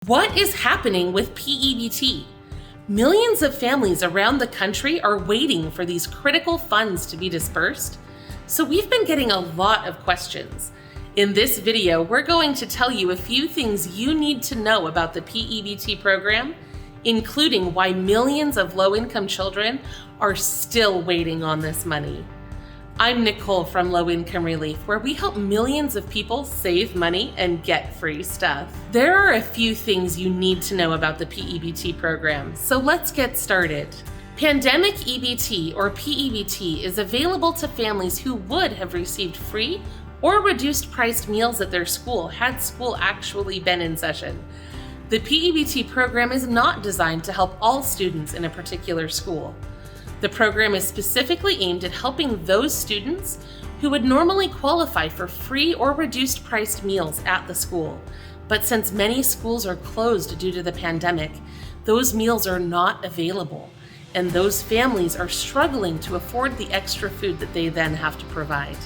What is happening with P-EBT? Millions of families around the country are waiting for these critical funds to be dispersed, so we've been getting a lot of questions. In this video, we're going to tell you a few things you need to know about the P-EBT program, including why millions of low-income children are still waiting on this money. I'm Nicole from Low Income Relief, where we help millions of people save money and get free stuff. There are a few things you need to know about the P-EBT program, so let's get started. Pandemic EBT, or P-EBT, is available to families who would have received free or reduced priced meals at their school had school actually been in session. The P-EBT program is not designed to help all students in a particular school. The program is specifically aimed at helping those students who would normally qualify for free or reduced priced meals at the school. But since many schools are closed due to the pandemic, those meals are not available, and those families are struggling to afford the extra food that they then have to provide.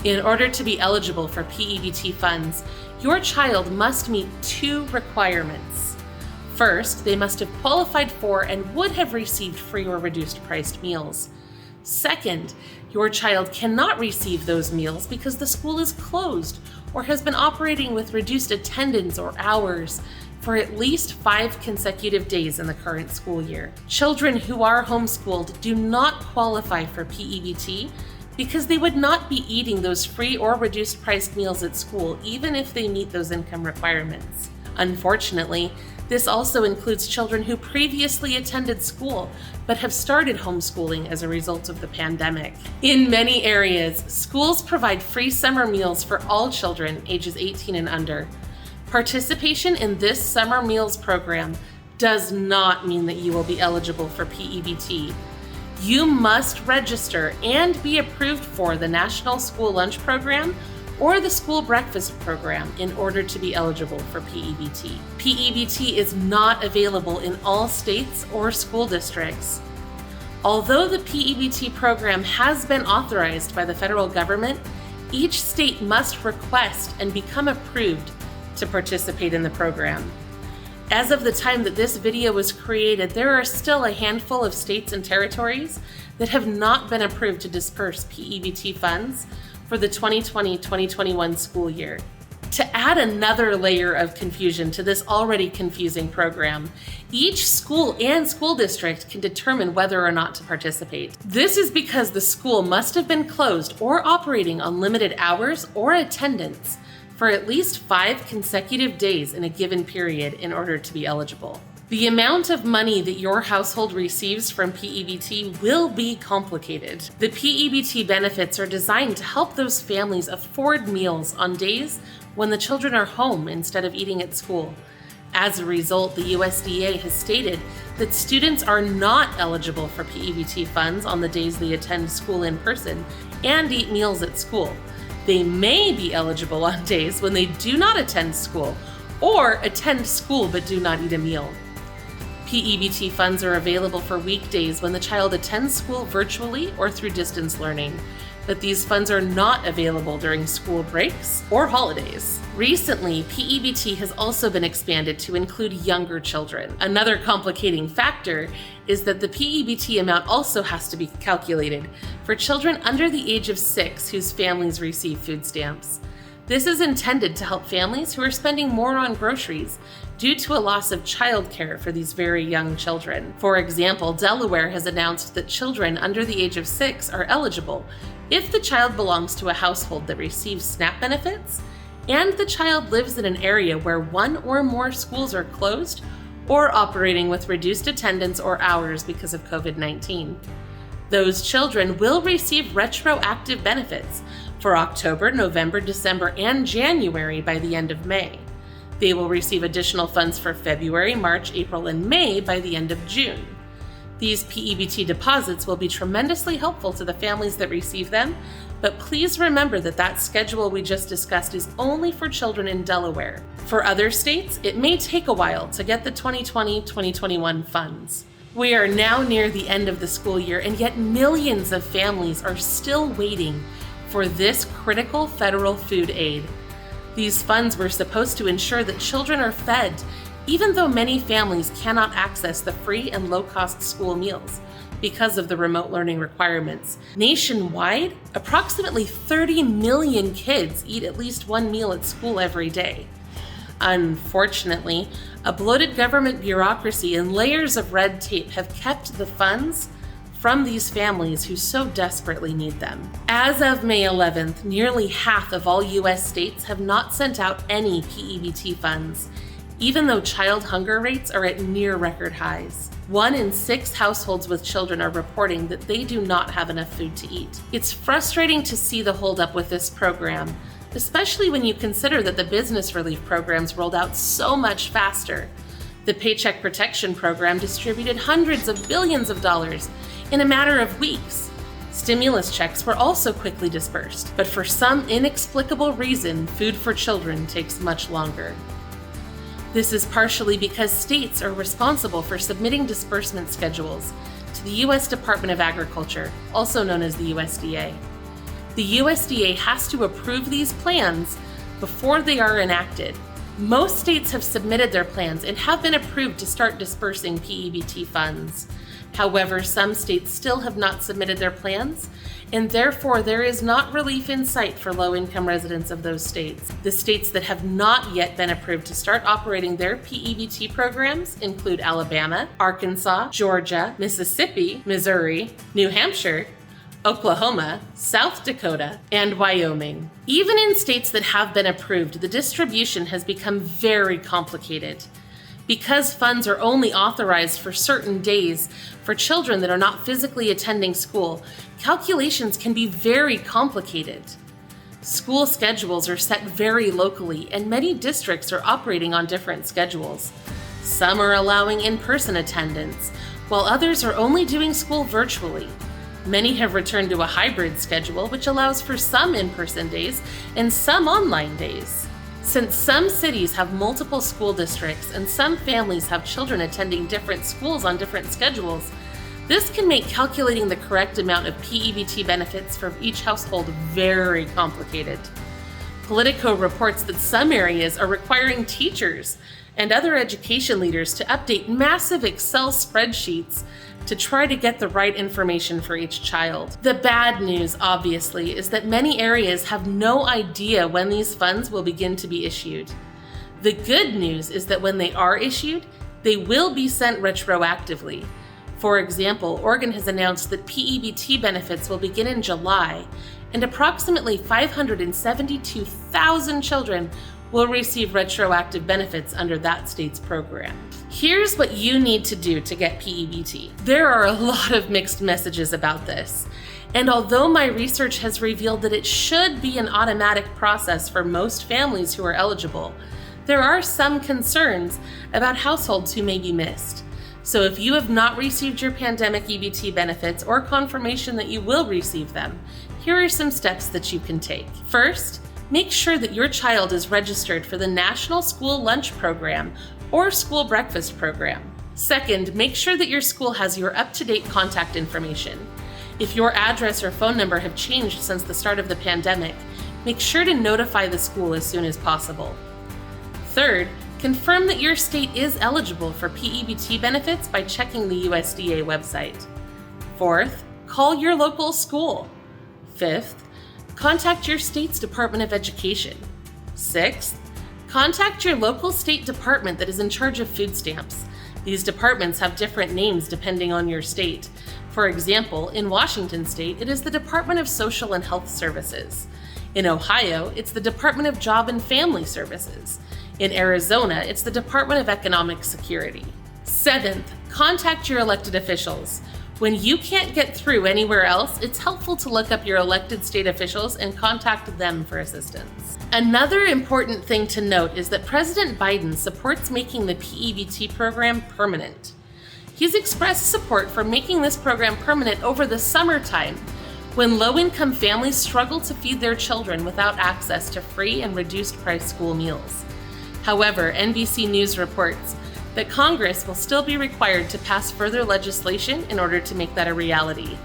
In order to be eligible for P-EBT funds, your child must meet two requirements. First, they must have qualified for and would have received free or reduced priced meals. Second, your child cannot receive those meals because the school is closed or has been operating with reduced attendance or hours for at least 5 consecutive days in the current school year. Children who are homeschooled do not qualify for P-EBT because they would not be eating those free or reduced priced meals at school even if they meet those income requirements. Unfortunately, this also includes children who previously attended school but have started homeschooling as a result of the pandemic. In many areas, schools provide free summer meals for all children ages 18 and under. Participation in this summer meals program does not mean that you will be eligible for P-EBT. You must register and be approved for the National School Lunch Program or the School Breakfast Program in order to be eligible for P-EBT. P-EBT is not available in all states or school districts. Although the P-EBT program has been authorized by the federal government, each state must request and become approved to participate in the program. As of the time that this video was created, there are still a handful of states and territories that have not been approved to disperse P-EBT funds for the 2020-2021 school year. To add another layer of confusion to this already confusing program, each school and school district can determine whether or not to participate. This is because the school must have been closed or operating on limited hours or attendance for at least 5 consecutive days in a given period in order to be eligible. The amount of money that your household receives from P-EBT will be complicated. The P-EBT benefits are designed to help those families afford meals on days when the children are home instead of eating at school. As a result, the USDA has stated that students are not eligible for P-EBT funds on the days they attend school in person and eat meals at school. They may be eligible on days when they do not attend school or attend school but do not eat a meal. P-EBT funds are available for weekdays when the child attends school virtually or through distance learning, but these funds are not available during school breaks or holidays. Recently, P-EBT has also been expanded to include younger children. Another complicating factor is that the P-EBT amount also has to be calculated for children under the age of 6 whose families receive food stamps. This is intended to help families who are spending more on groceries due to a loss of childcare for these very young children. For example, Delaware has announced that children under the age of 6 are eligible if the child belongs to a household that receives SNAP benefits and the child lives in an area where 1 or more schools are closed or operating with reduced attendance or hours because of COVID-19. Those children will receive retroactive benefits for October, November, December, and January by the end of May. They will receive additional funds for February, March, April, and May by the end of June. These P-EBT deposits will be tremendously helpful to the families that receive them, but please remember that that schedule we just discussed is only for children in Delaware. For other states, it may take a while to get the 2020-2021 funds. We are now near the end of the school year, and yet millions of families are still waiting for this critical federal food aid. These funds were supposed to ensure that children are fed even though many families cannot access the free and low-cost school meals because of the remote learning requirements. Nationwide, approximately 30 million kids eat at least one meal at school every day. Unfortunately, a bloated government bureaucracy and layers of red tape have kept the funds from these families who so desperately need them. As of May 11th, nearly half of all U.S. states have not sent out any P-EBT funds, even though child hunger rates are at near record highs. 1 in 6 households with children are reporting that they do not have enough food to eat. It's frustrating to see the holdup with this program, especially when you consider that the business relief programs rolled out so much faster. The Paycheck Protection Program distributed hundreds of billions of dollars in a matter of weeks. Stimulus checks were also quickly dispersed, but for some inexplicable reason, food for children takes much longer. This is partially because states are responsible for submitting disbursement schedules to the U.S. Department of Agriculture, also known as the USDA. The USDA has to approve these plans before they are enacted. Most states have submitted their plans and have been approved to start dispersing P-EBT funds. However, some states still have not submitted their plans, and therefore there is not relief in sight for low-income residents of those states. The states that have not yet been approved to start operating their P-EBT programs include Alabama, Arkansas, Georgia, Mississippi, Missouri, New Hampshire, Oklahoma, South Dakota, and Wyoming. Even in states that have been approved, the distribution has become very complicated. Because funds are only authorized for certain days for children that are not physically attending school, calculations can be very complicated. School schedules are set very locally, and many districts are operating on different schedules. Some are allowing in-person attendance, while others are only doing school virtually. Many have returned to a hybrid schedule, which allows for some in-person days and some online days. Since some cities have multiple school districts and some families have children attending different schools on different schedules, this can make calculating the correct amount of P-EBT benefits for each household very complicated. Politico reports that some areas are requiring teachers and other education leaders to update massive Excel spreadsheets to try to get the right information for each child. The bad news, obviously, is that many areas have no idea when these funds will begin to be issued. The good news is that when they are issued, they will be sent retroactively. For example, Oregon has announced that P-EBT benefits will begin in July, and approximately 572,000 children will receive retroactive benefits under that state's program. Here's what you need to do to get P-EBT. There are a lot of mixed messages about this, and although my research has revealed that it should be an automatic process for most families who are eligible, there are some concerns about households who may be missed. So if you have not received your pandemic EBT benefits or confirmation that you will receive them, here are some steps that you can take. First, make sure that your child is registered for the National School Lunch Program or School Breakfast Program. Second, make sure that your school has your up-to-date contact information. If your address or phone number have changed since the start of the pandemic, make sure to notify the school as soon as possible. Third, confirm that your state is eligible for P-EBT benefits by checking the USDA website. Fourth, call your local school. Fifth, contact your state's Department of Education. Sixth, contact your local state department that is in charge of food stamps. These departments have different names depending on your state. For example, in Washington state, it is the Department of Social and Health Services. In Ohio, it's the Department of Job and Family Services. In Arizona, it's the Department of Economic Security. Seventh, contact your elected officials. When you can't get through anywhere else, it's helpful to look up your elected state officials and contact them for assistance. Another important thing to note is that President Biden supports making the P-EBT program permanent. He's expressed support for making this program permanent over the summertime, when low-income families struggle to feed their children without access to free and reduced-price school meals. However, NBC News reports that Congress will still be required to pass further legislation in order to make that a reality.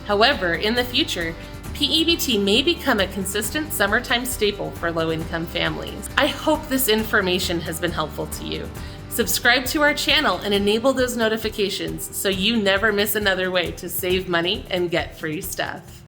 However, in the future, P-EBT may become a consistent summertime staple for low-income families. I hope this information has been helpful to you. Subscribe to our channel and enable those notifications so you never miss another way to save money and get free stuff.